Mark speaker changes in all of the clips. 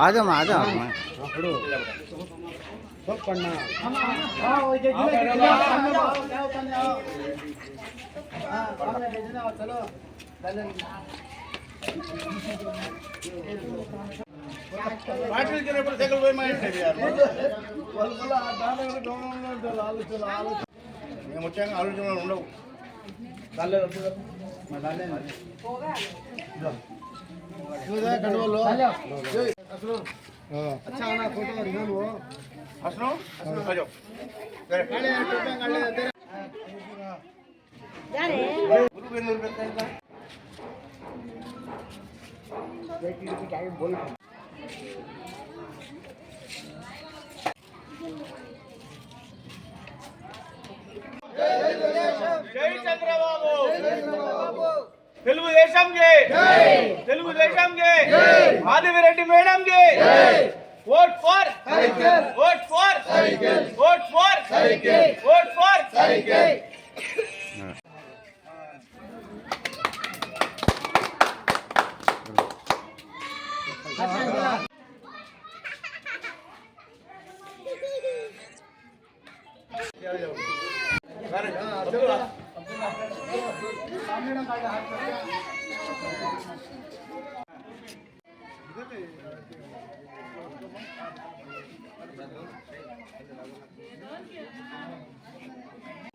Speaker 1: आजा आजा
Speaker 2: మేము వచ్చాక ఆలోచనలు ఉండవు. अच्छा ना फोटो वो हसनो आ जाओ काले टोपा काले तेरा जा रे गुरु बेनूर बेटा बेटी की टाइम बोल जय चंद्रबाबू తెలుగుదేశంకి జై తెలుగుదేశంకి జై మాధవిరెడ్డి మేడంకి జై vote for cycle vote for cycle vote for cycle vote for cycle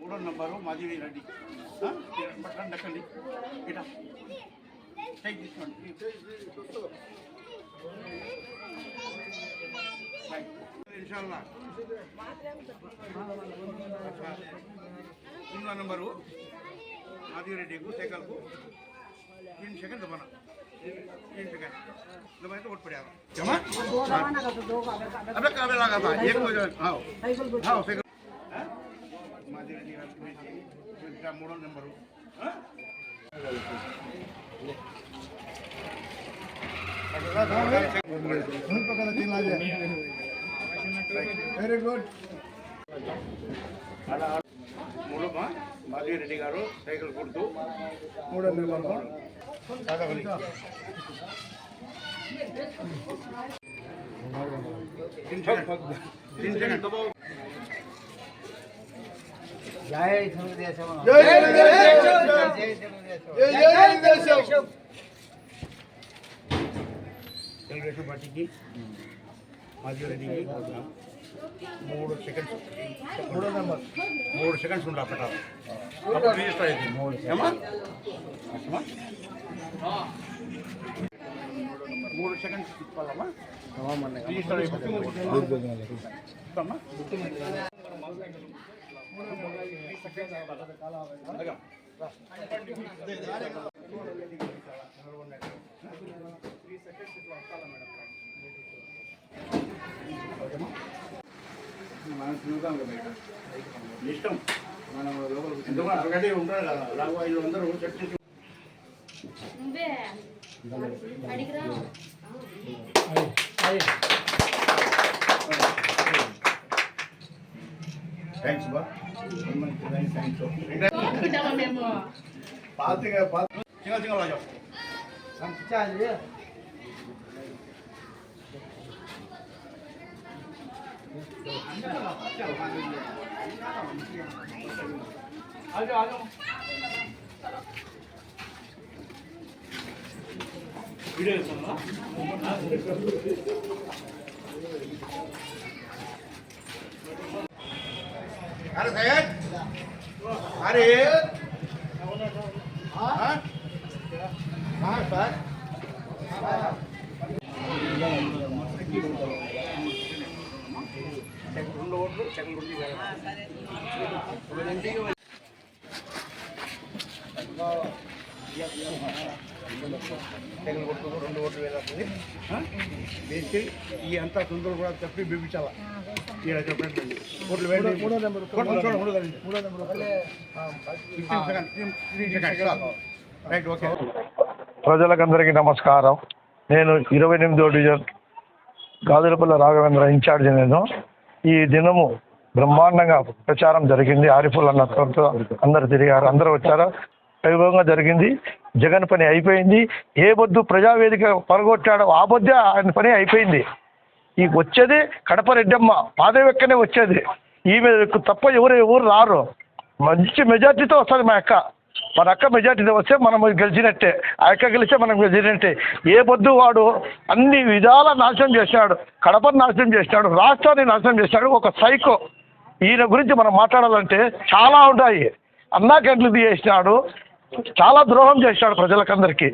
Speaker 2: మూడో నంబరు మాధవి రెడ్డి బట్టలు దక్కండి ఇట టైక్ తీసుకోండి ఇన్షాల్లా तीनवा नंबर माधवी रेड्डी को साइकिल को 3 सेकंड दबाना 3 सेकंड दबाए तो वोट पड़ेगा जमा अब काबे लगा था एक हो जाए हां हां साइकिल माधवी रेड्डी का मोडल नंबर हां वेरी गुड మూడమ్మా మాధవి రెడ్డి గారు సైకిల్ కొడుతూ మూడో నెంబర్
Speaker 1: जय తెలుగుదేశం జై తెలుగుదేశం జై తెలుగుదేశం
Speaker 2: తెలుగుదేశం పార్టీకి మాధవి రెడ్డికి 3 సెకండ్స్ మూడో నెంబర్ 3 సెకండ్స్ ఉండాలి అప్పట అప్పుడు రిజిస్టర్ అయ్యింది 3 ఏమా అమ్మా 3 సెకండ్స్ ఇవ్వాలమ్మా అమ్మా రిజిస్టర్ అయిపోతుంది అమ్మా ఇష్టం మనం లోపల ఉంటారు కదా అలాగో 500 చెక్ చేసి థ్యాంక్స్ బా థ్యాంక్స్ పాతిగా సింగల్ సింగల్ రాజా సంచాలి आजो आजो वीडियो सुनना अरे सैयद अरे हाँ हाँ सर తెగలు కొట్టుకు 2 ఓట్లు వేయాలి వేసి ఈ అంతా తొందరలు కూడా తప్పి బిపించాలా ఇలా చెప్పండి ఓట్లు వేయండి మూడో నెంబర్ రైట్ ఓకే
Speaker 3: ప్రజలకందరికీ నమస్కారం. నేను 28వ డివిజన్ గాజులపల్లి రాఘవేంద్ర ఇన్ఛార్జి. నేను ఈ దినము బ్రహ్మాండంగా ప్రచారం జరిగింది. ఆరిఫుల్ అన్నతో అందరు తిరిగారు, అందరూ వచ్చారు, వైభవంగా జరిగింది. జగన్ పని అయిపోయింది. ఏ బొద్దు ప్రజావేదిక పరగొట్టాడో ఆ బొద్దే ఆయన పని అయిపోయింది. ఈ వచ్చేది కడప రెడ్డమ్మ పాదవెక్కనే వచ్చేది, ఈమె తప్ప ఎవరు రారు. మంచి మెజార్టీతో వస్తుంది మన అక్క మెజార్టీతో వస్తే మనం గెలిచినట్టే, ఆ అక్క గెలిస్తే మనం గెలిచినట్టే. ఏ బొద్దు వాడు అన్ని విధాల నాశనం చేసినాడు, కడపను నాశనం చేసినాడు, రాష్ట్రాన్ని నాశనం చేసినాడు. ఒక సైకో. ఈయన గురించి మనం మాట్లాడాలంటే చాలా ఉంటాయి. అన్నా క్యాంటీన్లు చేసినాడు, చాలా ద్రోహం చేసినాడు ప్రజలకందరికీ.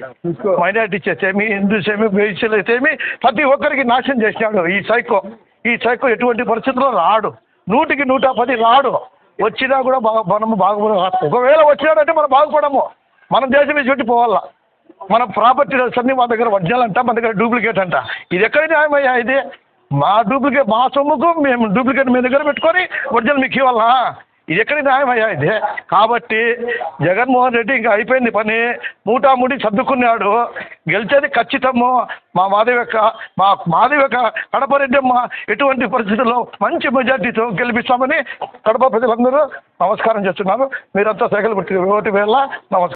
Speaker 3: మైనారిటీస్ అయితేమి, హిందూస్ ఏమి, బీసీలు అయితేమి, ప్రతి ఒక్కరికి నాశనం చేసినాడు ఈ సైకో. ఎటువంటి పరిస్థితుల్లో రాడు, 100కి 110 రాడు. వచ్చినా కూడా మనము బాగుపడ, ఒకవేళ వచ్చినాడంటే మనం బాగుపడము. మనం దేశం మీద చుట్టి పోవాలా. మన ప్రాపర్టీస్ అన్నీ మా దగ్గర ఒరిజినల్ అంట, మన దగ్గర డూప్లికేట్ అంట. ఇది ఎక్కడ న్యాయమయ్యా? ఇది మా డూప్లికేట్, మా సొమ్ముకు మేము డూప్లికేట్ మీ దగ్గర పెట్టుకొని ఒరిజినల్ మీకు ఇవ్వాలా? ఇది ఎక్కడి న్యాయమయ్యా ఇది? కాబట్టి జగన్మోహన్ రెడ్డి ఇంకా అయిపోయింది పని, మూటాముడి సర్దుకున్నాడు. గెలిచేది ఖచ్చితము. మా మాధవిక కడప రెడ్డమ్మ ఎటువంటి పరిస్థితుల్లో మంచి మెజార్టీతో గెలిపిస్తామని కడప ప్రజలందరూ నమస్కారం చేస్తున్నారు. మీరంతా సైకిల్ పెట్టి ఓటు వేళ నమస్కారం.